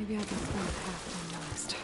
Maybe I can find a path unnoticed.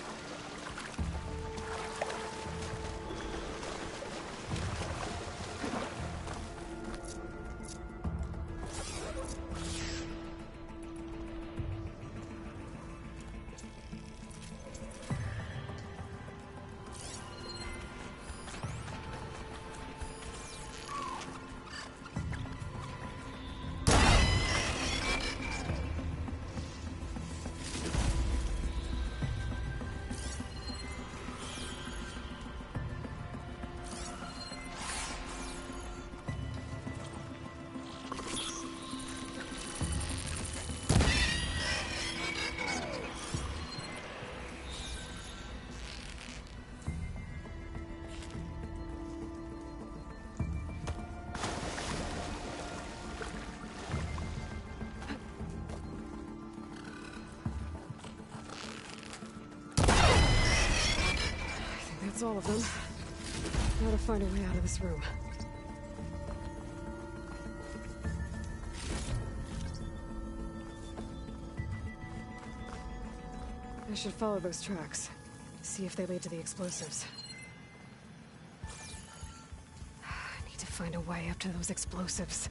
That's all of them. Now to find a way out of this room. I should follow those tracks. See if they lead to the explosives. I need to find a way up to those explosives.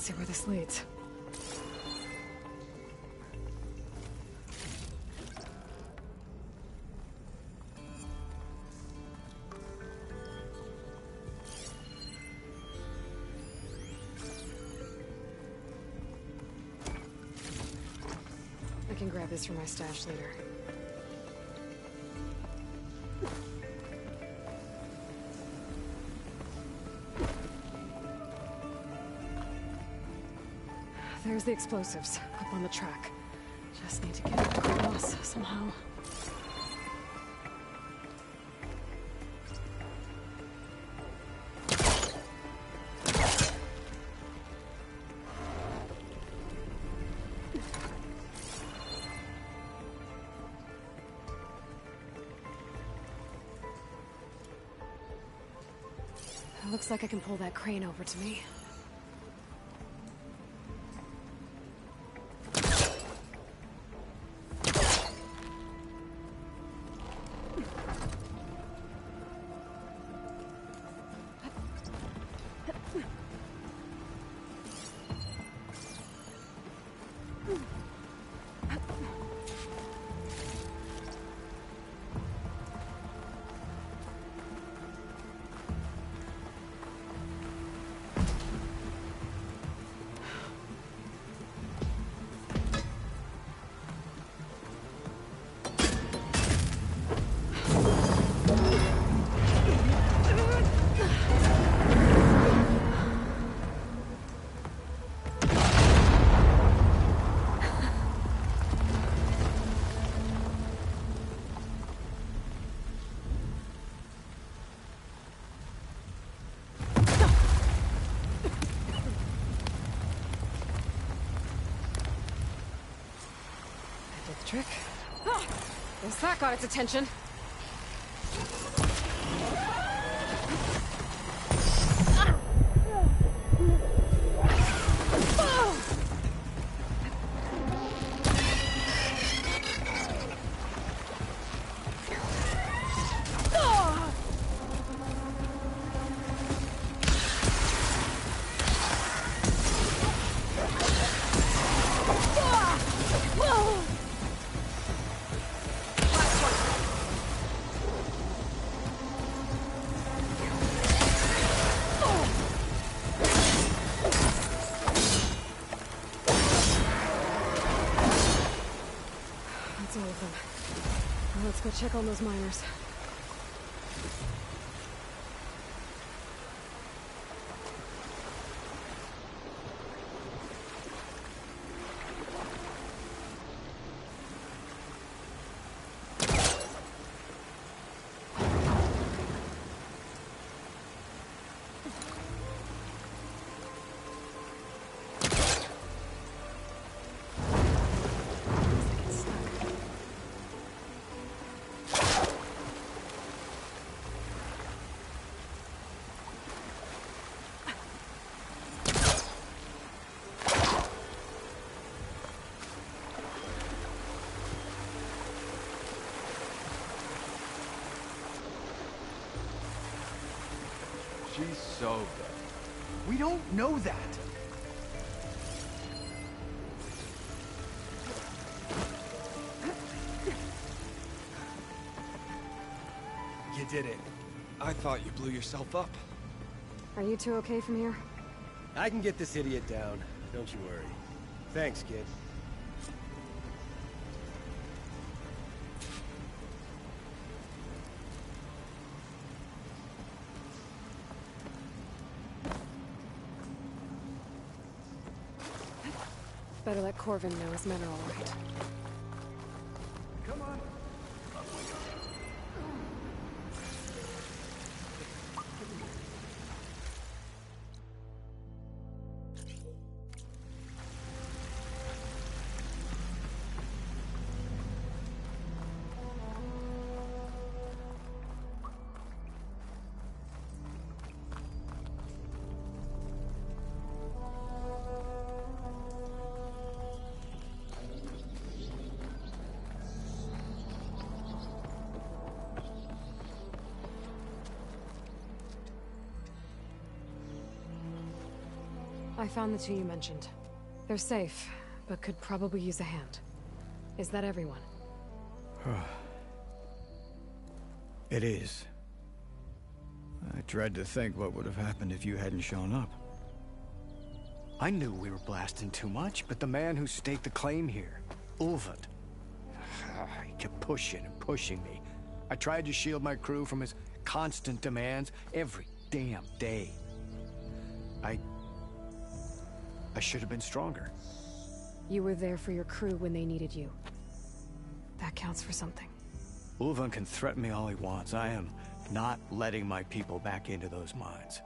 Let's see where this leads. I can grab this from my stash later. There's the explosives, up on the track. Just need to get it across somehow. Looks like I can pull that crane over to me. Trick. Ah, guess that got its attention. That's all of them. Now let's go check on those miners. She's so good. We don't know that. You did it. I thought you blew yourself up. Are you two okay from here? I can get this idiot down. Don't you worry. Thanks, kid. Better let Corvin know his men are all right. Come on. I found the two you mentioned. They're safe, but could probably use a hand. Is that everyone? It is. I dread to think what would have happened if you hadn't shown up. I knew we were blasting too much, but the man who staked the claim here, Erend, he kept pushing and pushing me. I tried to shield my crew from his constant demands every damn day. I should have been stronger. You were there for your crew when they needed you. That counts for something. Erend can threaten me all he wants. I am not letting my people back into those mines.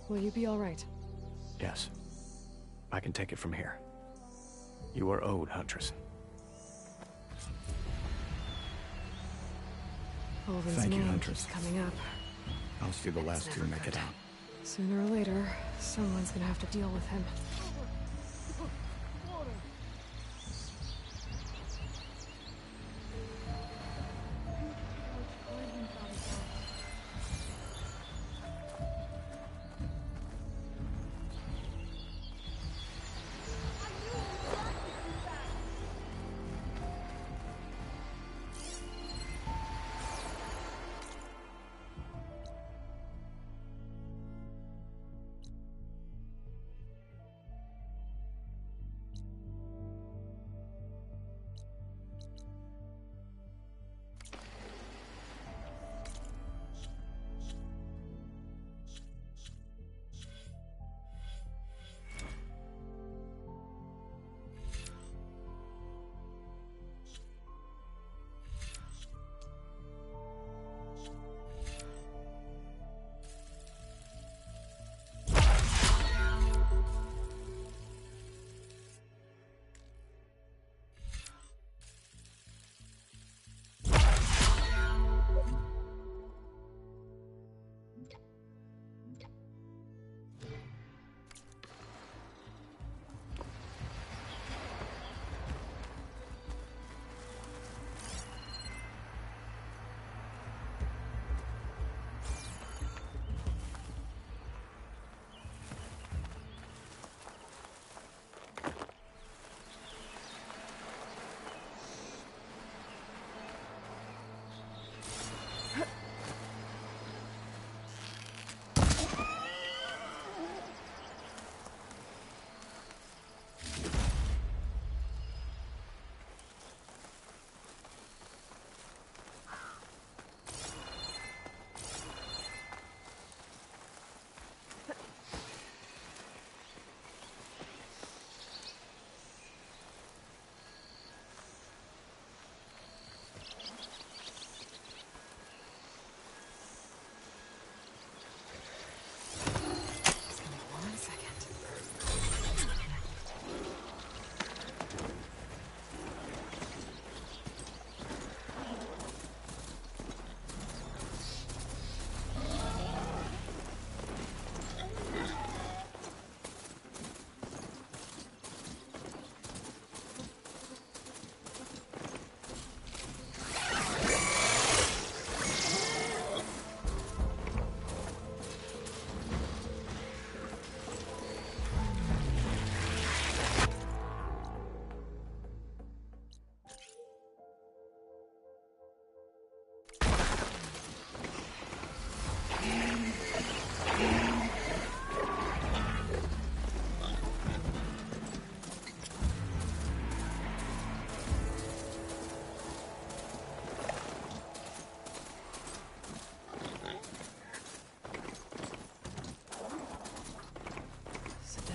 Will you be all right? Yes. I can take it from here. You are owed, Huntress. Olven's Thank you, name Huntress. keeps coming up. I'll see the last two make it out. Sooner or later, someone's gonna have to deal with him.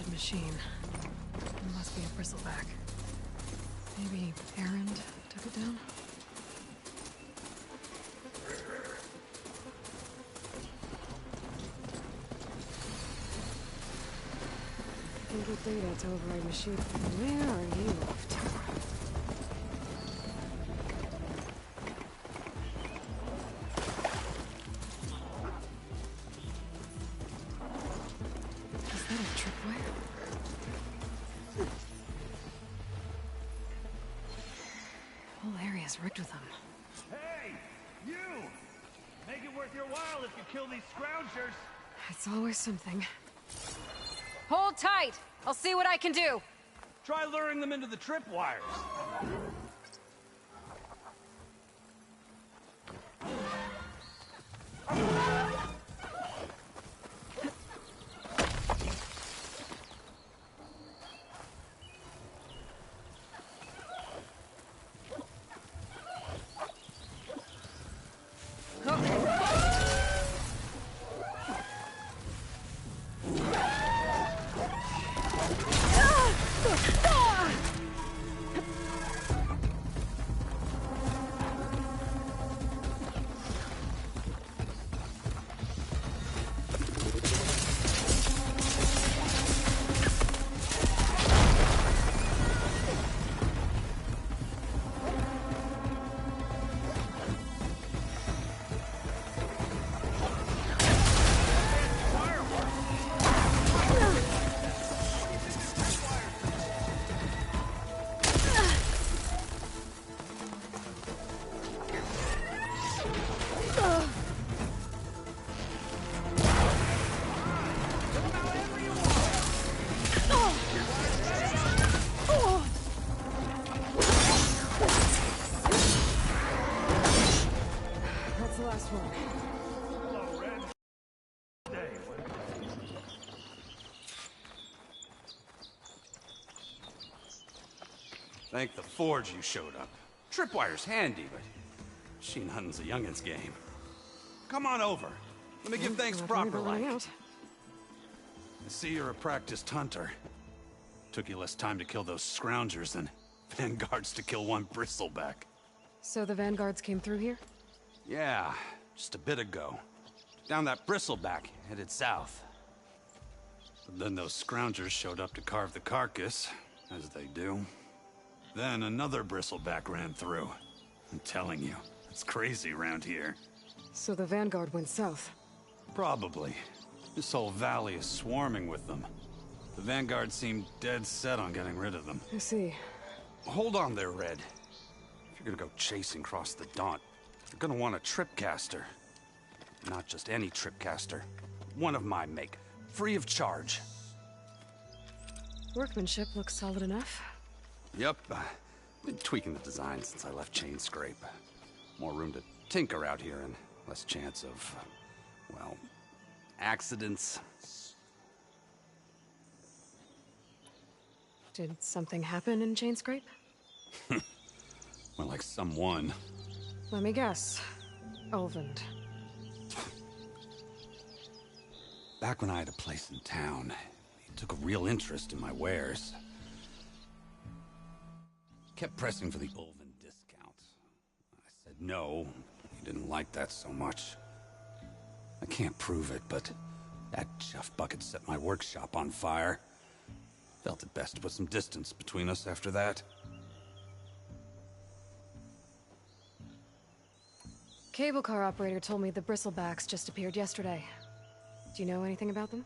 Machine. It must be a bristleback. Maybe Erend took it down? Good data to override machine. Where are you off to? Is that a tripwire? Whole area's rigged with them. Hey! You! Make it worth your while if you kill these scroungers! It's always something. Hold tight! I'll see what I can do. Try luring them into the tripwires. That's the last one. Hello, Red. Day. Thank the Forge you showed up. Tripwire's handy, but machine hunting's a youngin's game. Come on over. Let me give thanks proper like. I see you're a practiced hunter. Took you less time to kill those scroungers than vanguards to kill one bristleback. So the vanguards came through here? Yeah, just a bit ago. Down that bristleback, headed south. But then those scroungers showed up to carve the carcass, as they do. Then another bristleback ran through. I'm telling you, it's crazy around here. So the vanguard went south? Probably. This whole valley is swarming with them. The vanguard seemed dead set on getting rid of them. I see. Hold on there, Red. If you're gonna go chasing across the Daunt, you're gonna want a tripcaster. Not just any tripcaster. One of my make. Free of charge. Workmanship looks solid enough. Yep. Been tweaking the design since I left Chain Scrape. More room to tinker out here and less chance of, well, accidents. Did something happen in Chain Scrape? Well, like someone. Let me guess. Erend. Back when I had a place in town, he took a real interest in my wares. Kept pressing for the Ulven discount. I said no. He didn't like that so much. I can't prove it, but that chuff bucket set my workshop on fire. Felt it best to put some distance between us after that. Cable car operator told me the bristlebacks just appeared yesterday. Do you know anything about them?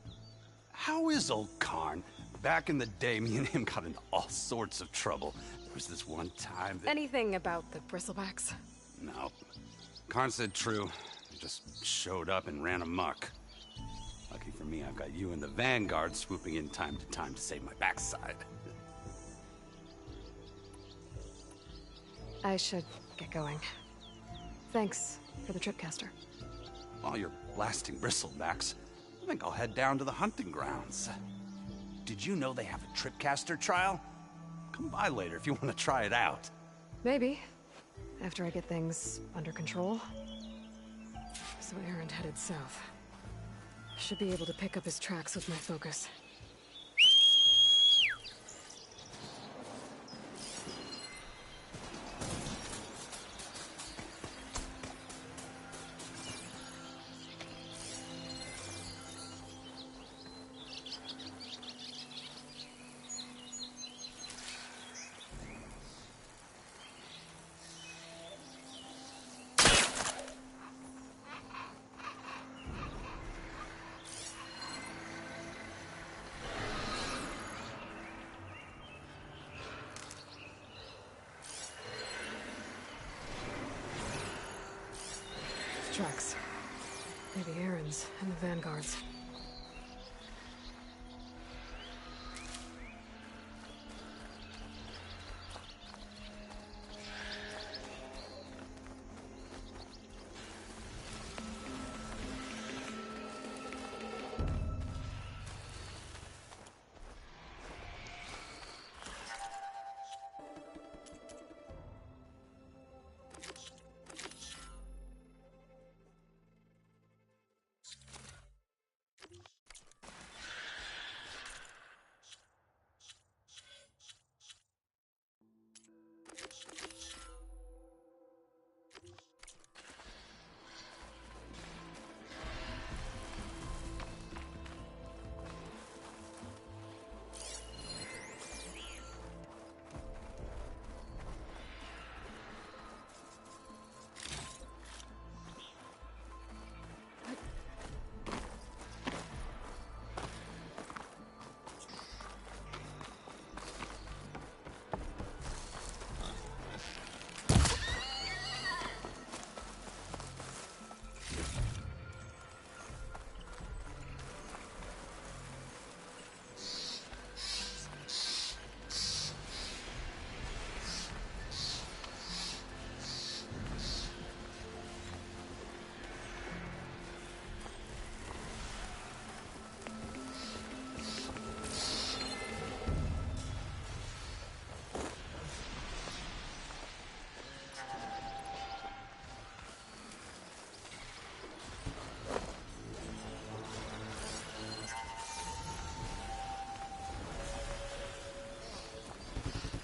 How is old Karn? Back in the day, me and him got into all sorts of trouble. There was this one time that... Anything about the bristlebacks? No. Karn said true. They just showed up and ran amok. Lucky for me, I've got you and the Vanguard swooping in time to save my backside. I should get going. Thanks for the tripcaster. While you're blasting bristlebacks, I think I'll head down to the hunting grounds. Did you know they have a tripcaster trial? Come by later if you want to try it out. Maybe. After I get things under control. So Erend headed south. Should be able to pick up his tracks with my focus. Tracks. Maybe Erend's and the Vanguard's.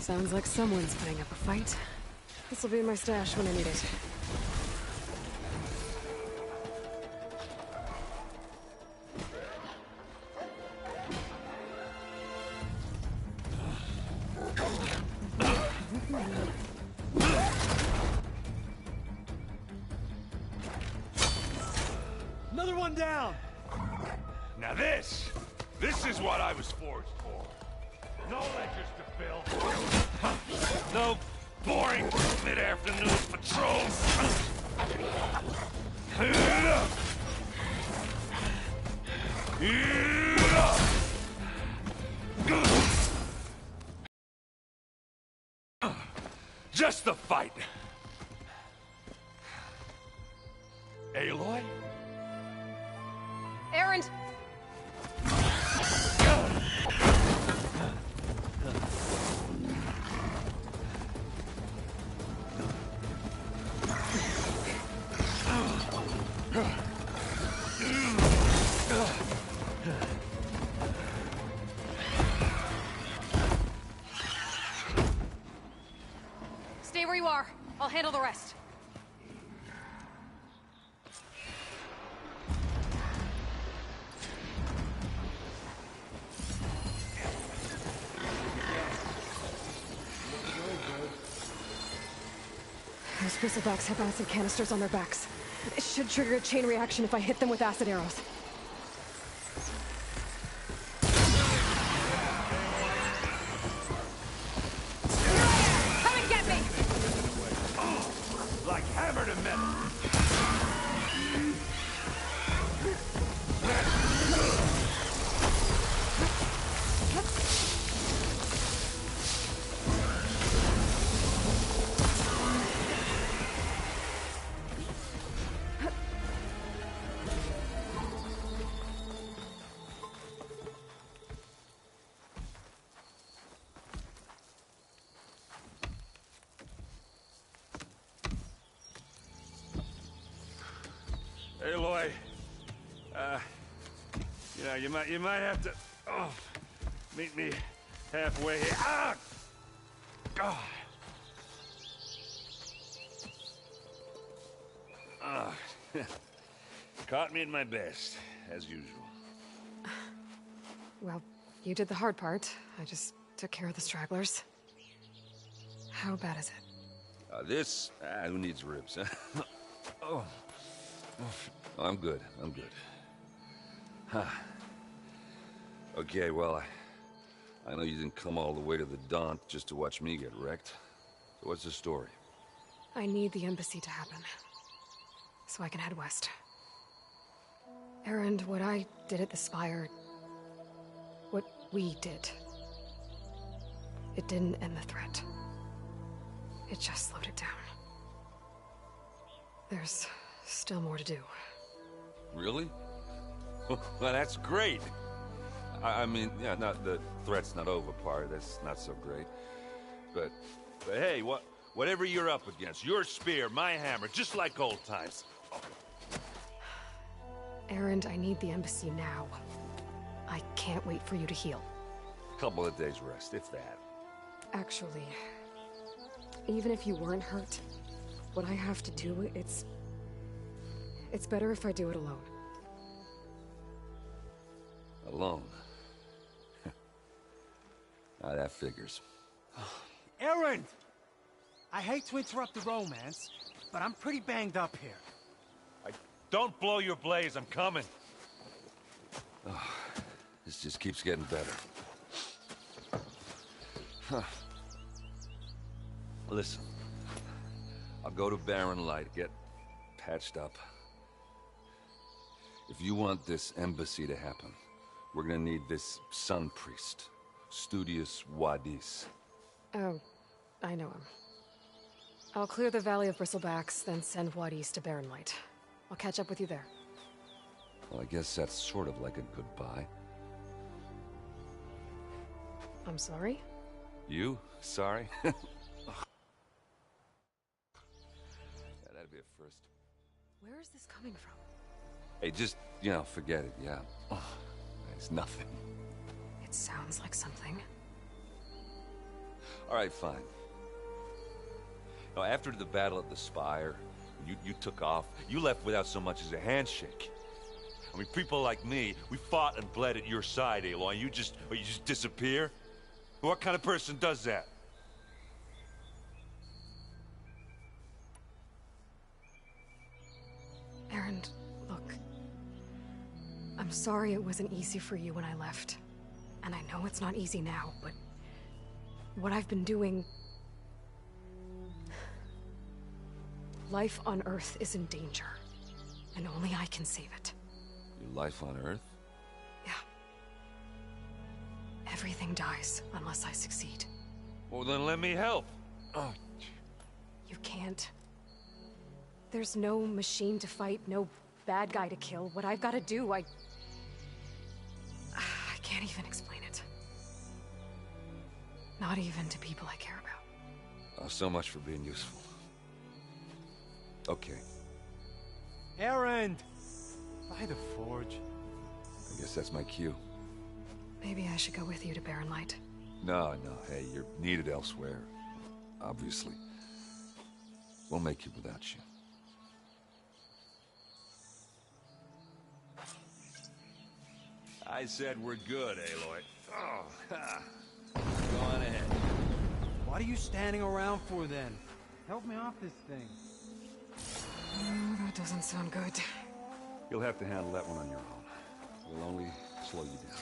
Sounds like someone's putting up a fight. This'll be in my stash when I need it. Another one down! Now this is what I was forged for. No ledgers to fill. No boring mid-afternoon patrols. Just the fight. Aloy? Erend! Stay where you are. I'll handle the rest. Those bristlebacks have acid canisters on their backs. It should trigger a chain reaction if I hit them with acid arrows. Come and get me! Like hammer to metal. Aloy, you might have to meet me halfway here. Ah! God. Caught me at my best, as usual. Well, you did the hard part. I just took care of the stragglers. How bad is it? Who needs ribs, huh? Oh, I'm good. Huh. Okay, well, I know you didn't come all the way to the Daunt just to watch me get wrecked. So what's the story? I need the embassy to happen, so I can head west. Erend, what I did at the Spire... what we did... it didn't end the threat. It just slowed it down. There's still more to do. Really? Well, that's great. I mean, yeah, not the threat's not over part. That's not so great. But hey, whatever you're up against, your spear, my hammer, just like old times. Erend, I need the embassy now. I can't wait for you to heal. Couple of days rest, if that. Actually, even if you weren't hurt, what I have to do, it's better if I do it alone. Alone? Now that figures. Erend! I hate to interrupt the romance, but I'm pretty banged up here. Don't blow your blaze, I'm coming. This just keeps getting better. Huh. Listen, I'll go to Barren Light, get patched up. If you want this embassy to happen, we're gonna need this sun priest, Studius Wadis. Oh, I know him. I'll clear the Valley of Bristlebacks, then send Wadis to Barren Light. I'll catch up with you there. Well, I guess that's sort of like a goodbye. I'm sorry? You? Sorry? Yeah, that'd be a first. Where is this coming from? Hey, just, forget it, yeah. It's nothing. It sounds like something. All right, fine. Now, after the battle at the Spire, you took off, you left without so much as a handshake. I mean, people like me, we fought and bled at your side, Aloy, and you just disappear? What kind of person does that? Erend, look. I'm sorry it wasn't easy for you when I left. And I know it's not easy now, but what I've been doing... Life on Earth is in danger, and only I can save it. Your life on Earth? Yeah. Everything dies unless I succeed. Well, then let me help. Oh. You can't. There's no machine to fight, no bad guy to kill. What I've got to do, I can't even explain it. Not even to people I care about. Oh, so much for being useful. Okay. Erend! By the forge. I guess that's my cue. Maybe I should go with you to Barren Light. No, hey, you're needed elsewhere. Obviously. We'll make it without you. I said we're good, Aloy. Oh, ha. Go on ahead. What are you standing around for then? Help me off this thing. Oh, that doesn't sound good. You'll have to handle that one on your own. We'll only slow you down.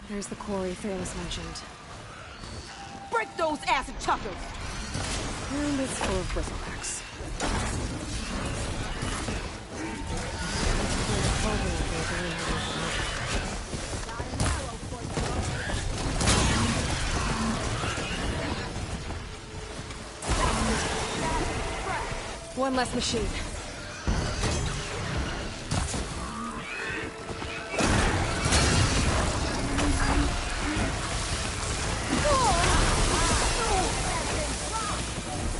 There's the quarry Thalos mentioned. Break those acid chuckers! And it's full of bristlebacks. One less machine.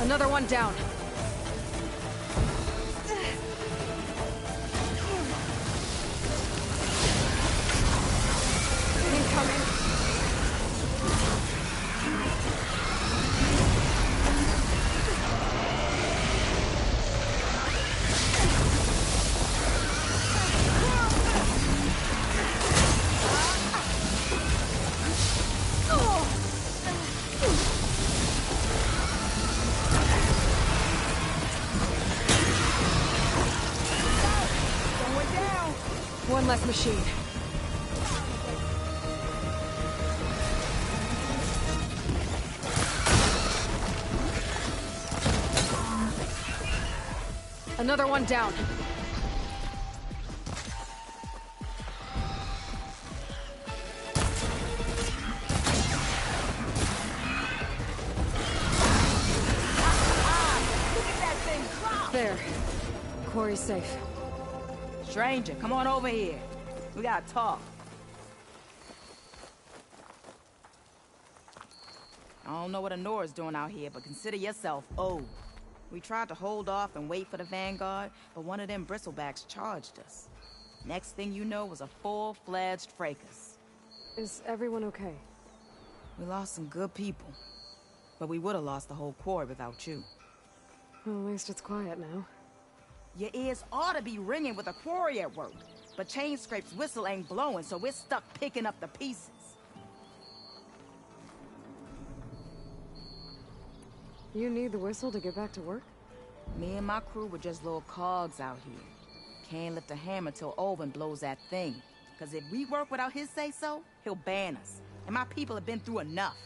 Another one down. Incoming. One less machine. Another one down. There. Quarry's safe. Stranger, come on over here. We gotta talk. I don't know what Honora's doing out here, but consider yourself owed. We tried to hold off and wait for the Vanguard, but one of them bristlebacks charged us. Next thing you know was a full-fledged fracas. Is everyone okay? We lost some good people, but we would have lost the whole quarry without you. Well, at least it's quiet now. Your ears ought to be ringing with a quarry at work, but Chainscrape's whistle ain't blowing, so we're stuck picking up the pieces. You need the whistle to get back to work? Me and my crew were just little cogs out here. Can't lift a hammer till Olvin blows that thing. Cause if we work without his say-so, he'll ban us. And my people have been through enough.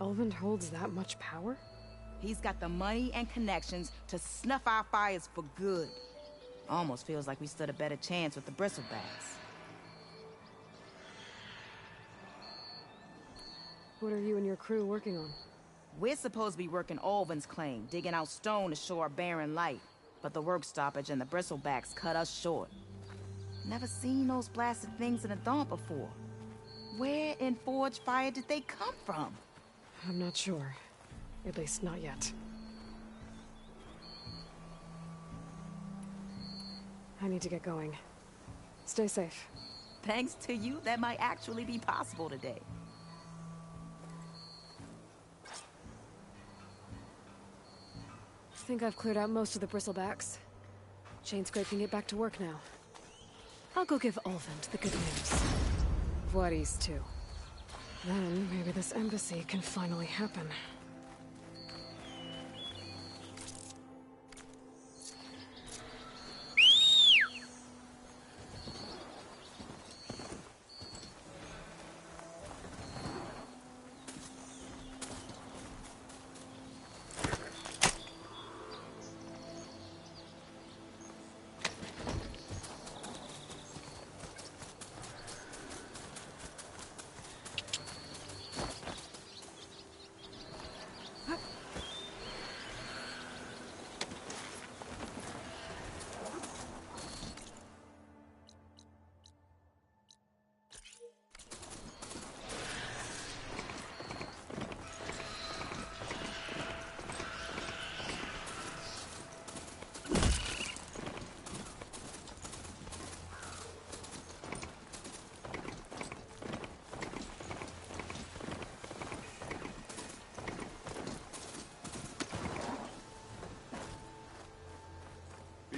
Olvin holds that much power? He's got the money and connections to snuff our fires for good. Almost feels like we stood a better chance with the bristlebacks. What are you and your crew working on? We're supposed to be working Olvin's claim, digging out stone to show our barren light. But the work stoppage and the bristlebacks cut us short. Never seen those blasted things in a Dawn before. Where in Forge Fire did they come from? I'm not sure. At least not yet. I need to get going. Stay safe. Thanks to you, that might actually be possible today. I think I've cleared out most of the bristlebacks. Chainscrape can get back to work now. I'll go give Olvin the good news. Vladis too. Then maybe this embassy can finally happen.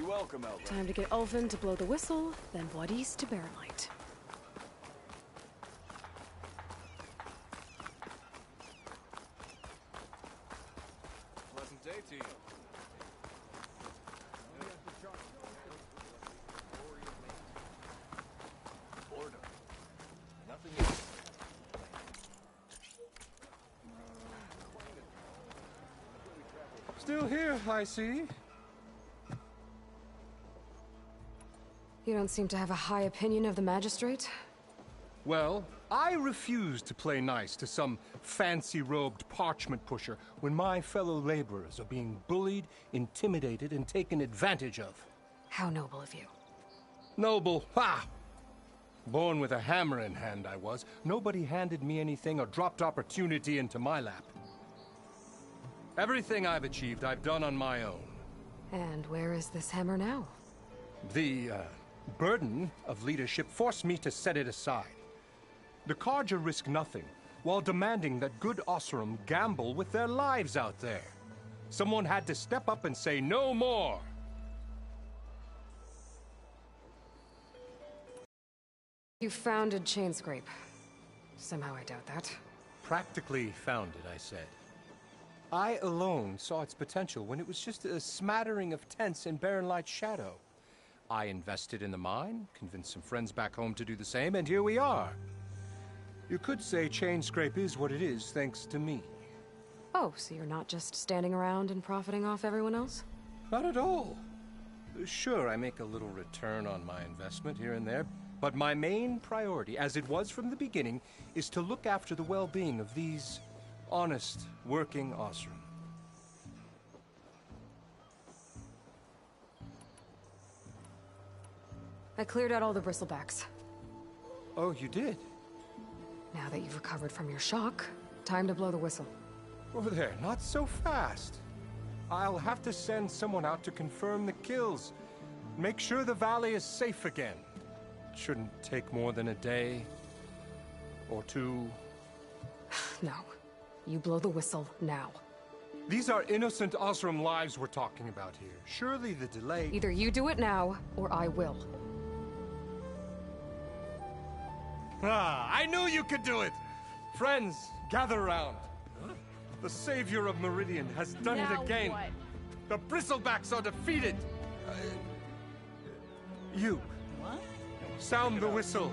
Welcome, Elva. Time to get Olvin to blow the whistle, then Vladis to bear light. Pleasant day to you. Boredom. Nothing else. Still here, I see. You don't seem to have a high opinion of the magistrate? Well, I refuse to play nice to some fancy-robed parchment pusher when my fellow laborers are being bullied, intimidated, and taken advantage of. How noble of you. Noble, ha! Born with a hammer in hand, I was. Nobody handed me anything or dropped opportunity into my lap. Everything I've achieved, I've done on my own. And where is this hammer now? The, burden of leadership forced me to set it aside. The Carja risk nothing, while demanding that good Osseram gamble with their lives out there. Someone had to step up and say no more! You founded Chainscrape. Somehow I doubt that. Practically founded, I said. I alone saw its potential when it was just a smattering of tents in Barren Light's shadow. I invested in the mine, convinced some friends back home to do the same, and here we are. You could say Chainscrape is what it is thanks to me. Oh, so you're not just standing around and profiting off everyone else? Not at all. Sure, I make a little return on my investment here and there, but my main priority, as it was from the beginning, is to look after the well-being of these honest, working Osseram. I cleared out all the bristlebacks. Oh, you did? Now that you've recovered from your shock, time to blow the whistle. Over there, not so fast. I'll have to send someone out to confirm the kills. Make sure the valley is safe again. It shouldn't take more than a day. Or two. No. You blow the whistle now. These are innocent Osram lives we're talking about here. Surely the delay... Either you do it now, or I will. Ah, I knew you could do it! Friends, gather around. The savior of Meridian has done it again. What? The bristlebacks are defeated. You. What? Sound the whistle.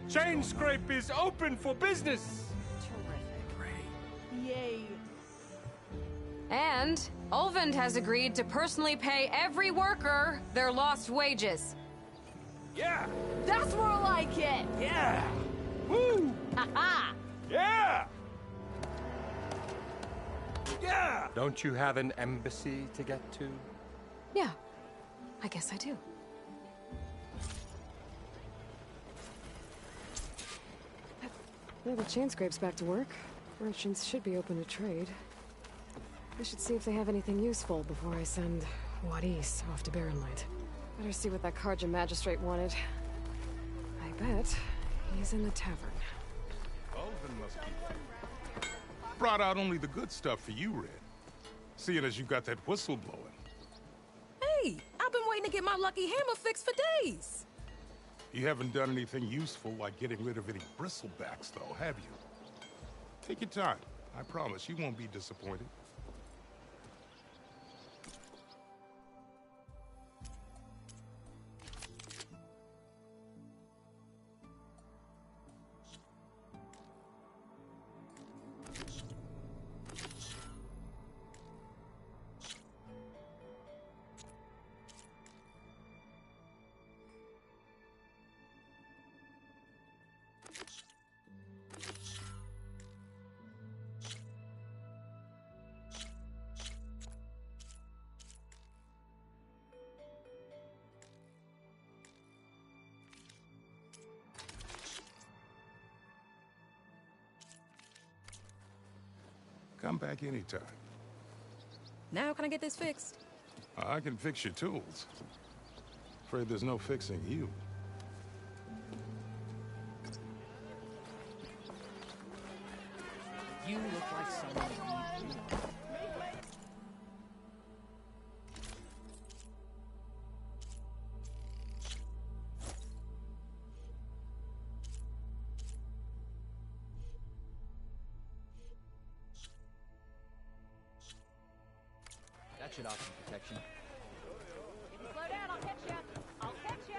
Chain Scrape is open for business. Yay. And Ulvund has agreed to personally pay every worker their lost wages. Yeah! That's more like it! Yeah! Woo! Ha-ha! Yeah! Yeah! Don't you have an embassy to get to? Yeah, I guess I do. Now the chain scrape's back to work. Merchants should be open to trade. I should see if they have anything useful before I send Wadis off to Barrenlight. Better see what that Karja magistrate wanted. I bet he's in the tavern. Ulvund must be brought out only the good stuff for you, Red. Seeing as you got that whistle blowing. Hey, I've been waiting to get my lucky hammer fixed for days. You haven't done anything useful like getting rid of any bristlebacks, though, have you? Take your time. I promise you won't be disappointed. Come back anytime. Now can I get this fixed? I can fix your tools. Afraid there's no fixing you. You look like someone who needs you. That should offer protection. If you slow down, I'll catch ya. I'll catch ya.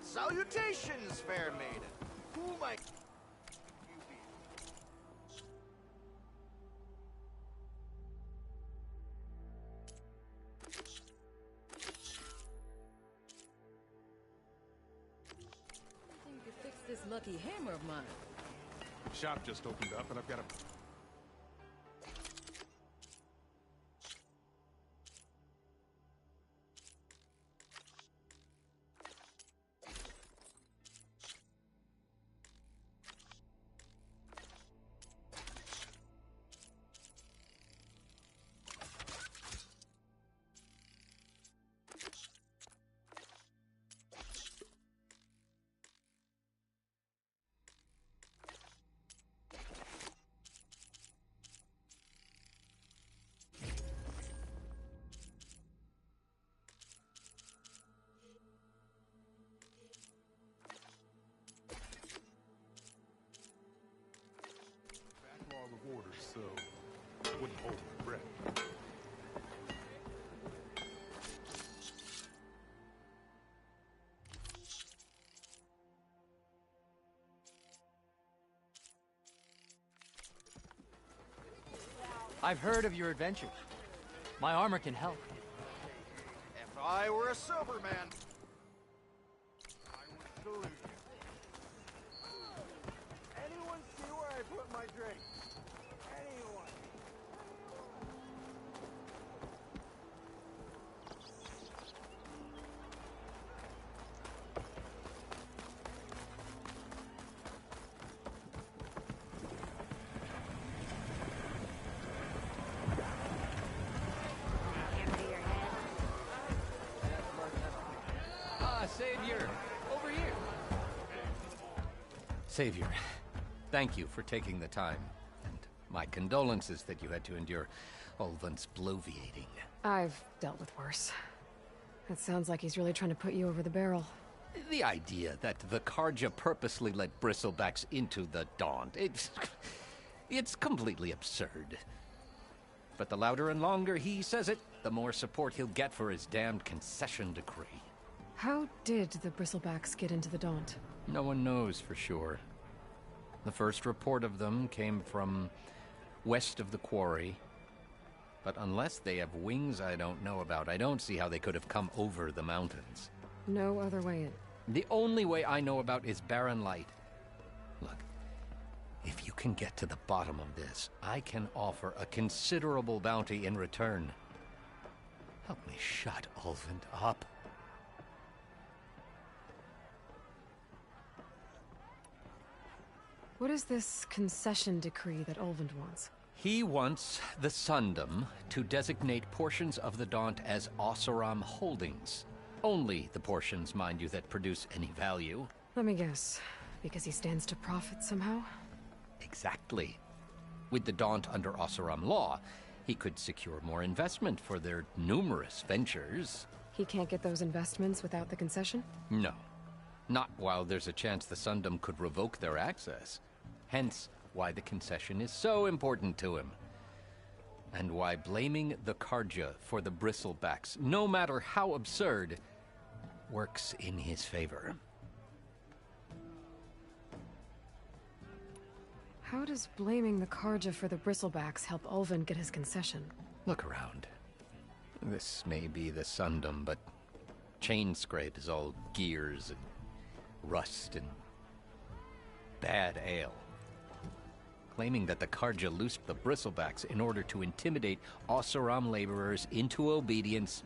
Salutations, fair maiden. Who might you be? I think you could fix this lucky hammer of mine. Shop just opened up, and I've got a... backlog of orders, so wouldn't hold my breath. I've heard of your adventures. My armor can help. If I were a sober man, I would salute you. Anyone see where I put my drink? Anyone? Savior, thank you for taking the time. And my condolences that you had to endure Ulvund's bloviating. I've dealt with worse. It sounds like he's really trying to put you over the barrel. The idea that the Karja purposely let bristlebacks into the Daunt, it's completely absurd. But the louder and longer he says it, the more support he'll get for his damned concession decree. How did the bristlebacks get into the Daunt? No one knows for sure. The first report of them came from west of the quarry. But unless they have wings I don't know about, I don't see how they could have come over the mountains. No other way in. The only way I know about is Barren Light. Look, if you can get to the bottom of this, I can offer a considerable bounty in return. Help me shut Ulvund up. What is this concession decree that Ulvund wants? He wants the Sundom to designate portions of the Daunt as Oseram holdings. Only the portions, mind you, that produce any value. Let me guess. Because he stands to profit somehow? Exactly. With the Daunt under Oseram law, he could secure more investment for their numerous ventures. He can't get those investments without the concession? No. Not while there's a chance the Sundom could revoke their access. Hence, why the concession is so important to him. And why blaming the Karja for the bristlebacks, no matter how absurd, works in his favor. How does blaming the Karja for the bristlebacks help Ulvund get his concession? Look around. This may be the Sundom, but Chainscrape is all gears and rust and bad ale. Claiming that the Karja loosed the bristlebacks in order to intimidate Oseram laborers into obedience.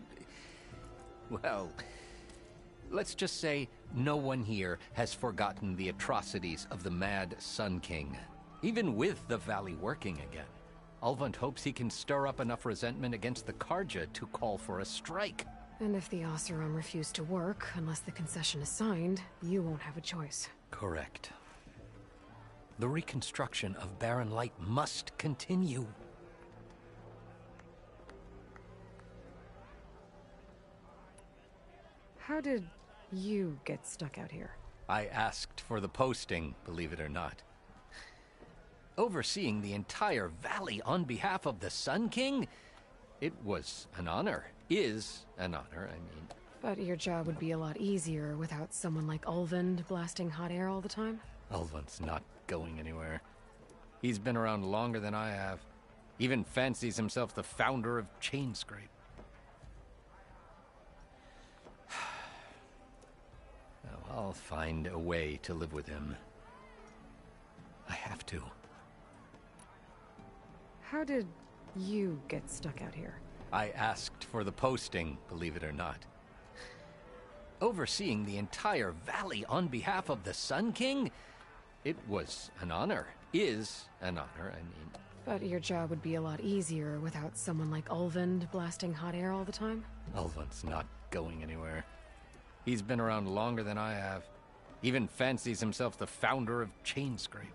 Well, let's just say no one here has forgotten the atrocities of the Mad Sun King, even with the Valley working again. Ulvund hopes he can stir up enough resentment against the Karja to call for a strike. And if the Oseram refuse to work, unless the concession is signed, you won't have a choice. Correct. The reconstruction of Barren Light must continue. How did you get stuck out here? I asked for the posting, believe it or not. Overseeing the entire valley on behalf of the Sun King? It was an honor. Is an honor, I mean. But your job would be a lot easier without someone like Ulvund blasting hot air all the time? Ulvund's not going anywhere. He's been around longer than I have. Even fancies himself the founder of Chainscrape. Well, I'll find a way to live with him. I have to. How did you get stuck out here? I asked for the posting, believe it or not. Overseeing the entire valley on behalf of the Sun King? It was an honor. Is an honor, I mean. But your job would be a lot easier without someone like Ulvund blasting hot air all the time? Ulvund's not going anywhere. He's been around longer than I have. Even fancies himself the founder of Chainscrape.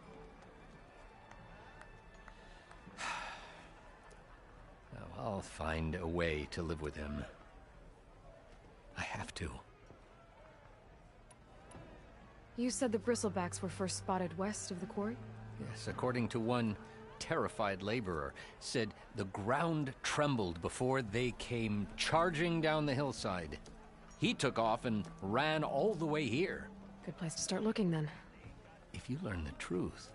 Now, I'll find a way to live with him. I have to. You said the bristlebacks were first spotted west of the quarry? Yes, according to one terrified laborer, said the ground trembled before they came charging down the hillside. He took off and ran all the way here. Good place to start looking, then. If you learn the truth,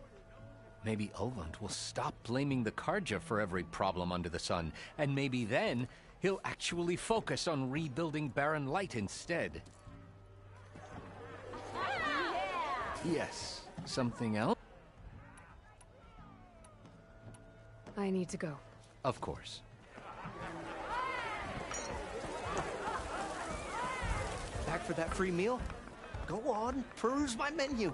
maybe Ulvund will stop blaming the Karja for every problem under the sun, and maybe then he'll actually focus on rebuilding Barren Light instead. Yes, something else? I need to go. Of course. Back for that free meal? Go on, peruse my menu.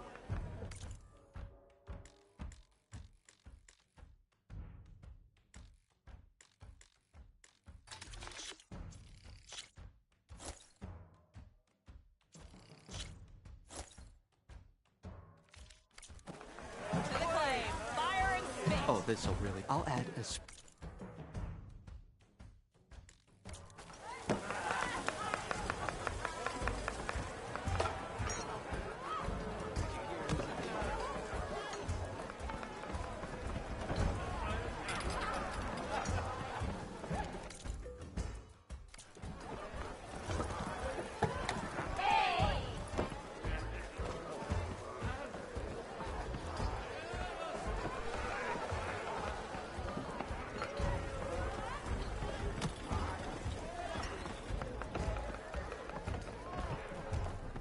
this'll really... I'll add a...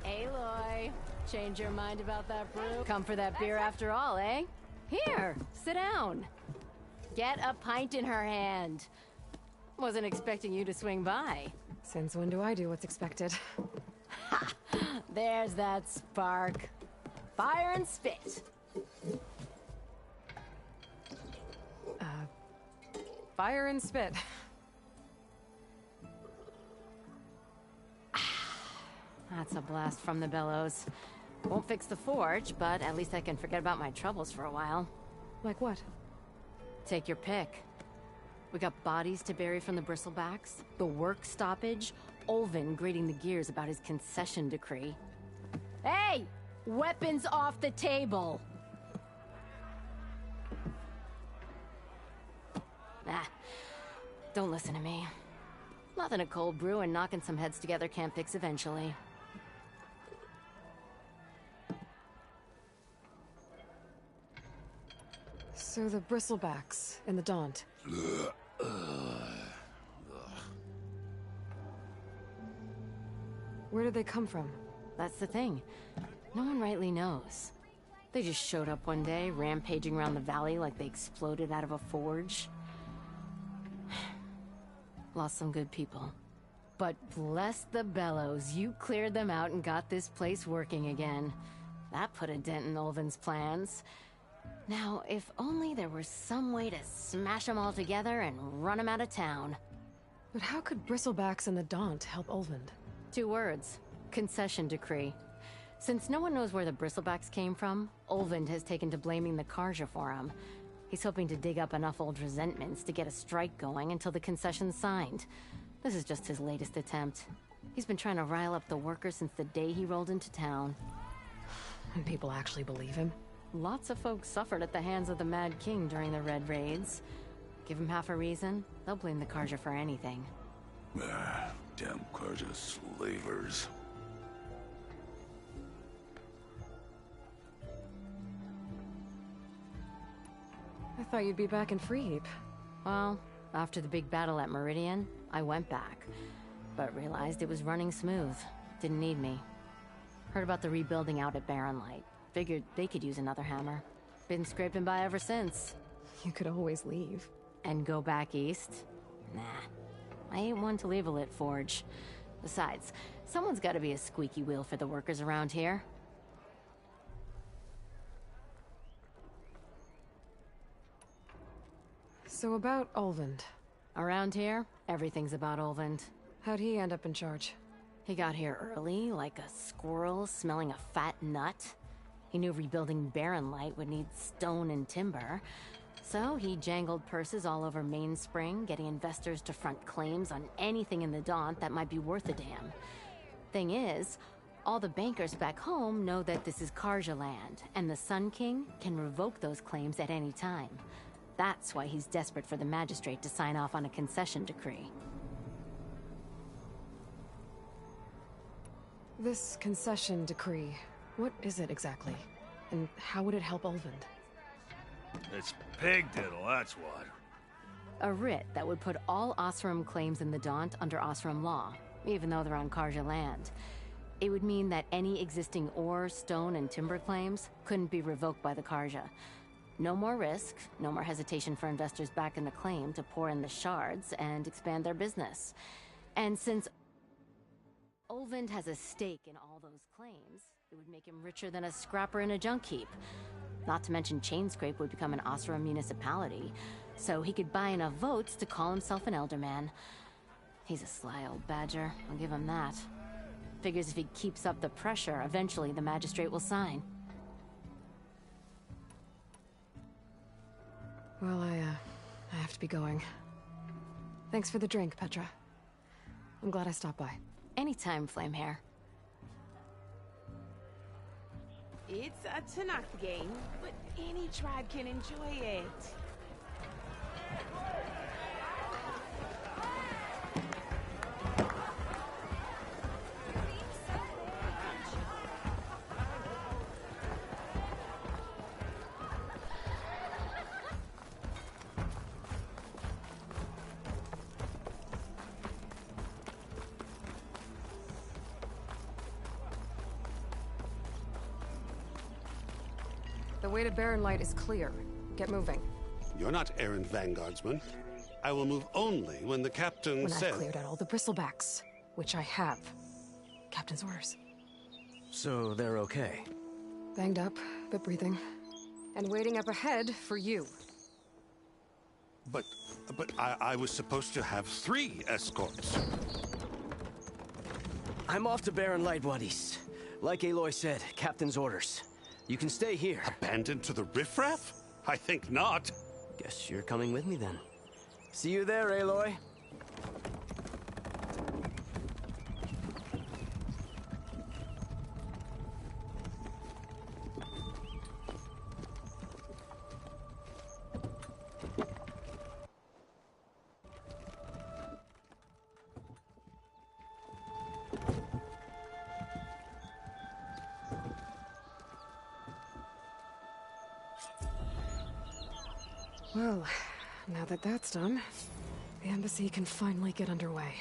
Aloy, change your mind about that brew? Come for that beer after all, eh? Here, sit down. Get a pint in her hand. Wasn't expecting you to swing by. Since when do I do what's expected? Ha! There's that spark. Fire and spit. Fire and spit. That's a blast from the bellows. Won't fix the forge, but at least I can forget about my troubles for a while. Like what? Take your pick. We got bodies to bury from the bristlebacks, the work stoppage, Olvin grating the gears about his concession decree. Hey! Weapons off the table! Ah, don't listen to me. Nothing a cold brew and knocking some heads together can't fix eventually. So the bristlebacks in the Daunt. Where did they come from? That's the thing. No one rightly knows. They just showed up one day, rampaging around the valley like they exploded out of a forge. Lost some good people. But bless the bellows, you cleared them out and got this place working again. That put a dent in Olvin's plans. Now, if only there were some way to smash them all together and run them out of town. But how could bristlebacks and the Daunt help Olvind? 2 words. Concession decree. Since no one knows where the bristlebacks came from, Olvind has taken to blaming the Karja for them. He's hoping to dig up enough old resentments to get a strike going until the concession's signed. This is just his latest attempt. He's been trying to rile up the workers since the day he rolled into town. And people actually believe him? Lots of folks suffered at the hands of the Mad King during the Red Raids. Give him half a reason, they'll blame the Karja for anything. Damn Karja slavers. I thought you'd be back in Freeheap. Well, after the big battle at Meridian, I went back. But realized it was running smooth. Didn't need me. Heard about the rebuilding out at Barren Light. Figured they could use another hammer. Been scraping by ever since. You could always leave. And go back east? Nah. I ain't one to leave a lit forge. Besides, someone's gotta be a squeaky wheel for the workers around here. So about Olvind. Around here, everything's about Olvind. How'd he end up in charge? He got here early, like a squirrel smelling a fat nut. He knew rebuilding Barren Light would need stone and timber. So he jangled purses all over Mainspring, getting investors to front claims on anything in the Daunt that might be worth a damn. Thing is, all the bankers back home know that this is Karja land, and the Sun King can revoke those claims at any time. That's why he's desperate for the magistrate to sign off on a concession decree. This concession decree, what is it exactly? And how would it help Olvind? It's pig diddle, that's what. A writ that would put all Osram claims in the Daunt under Osram law, even though they're on Karja land. It would mean that any existing ore, stone, and timber claims couldn't be revoked by the Karja. No more risk, no more hesitation for investors back in the claim to pour in the shards and expand their business. And since Olvind has a stake in all those claims, it would make him richer than a scrapper in a junk heap. Not to mention Chainscrape would become an Osram municipality, so he could buy enough votes to call himself an elderman. He's a sly old badger, I'll give him that. Figures if he keeps up the pressure, eventually the magistrate will sign. Well, I have to be going. Thanks for the drink, Petra. I'm glad I stopped by. Anytime, Flamehair. It's a Tanakh game, but any tribe can enjoy it. The way to Barren Light is clear. Get moving. You're not Erend Vanguardsman. I will move only when the captain When says... I've cleared out all the bristlebacks, which I have. Captain's orders. So they're okay? Banged up, but breathing. And waiting up ahead for you. But I was supposed to have 3 escorts. I'm off to Barren Light, Wadis. Like Aloy said, captain's orders. You can stay here. Abandoned to the riffraff? I think not. Guess you're coming with me then. See you there, Aloy. Well, now that that's done, the embassy can finally get underway.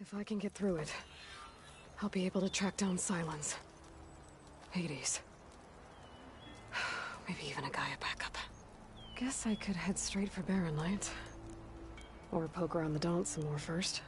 If I can get through it, I'll be able to track down Silence. Hades. Maybe even a Gaia backup. Guess I could head straight for Barren Light. Or poke around the Daunt some more first.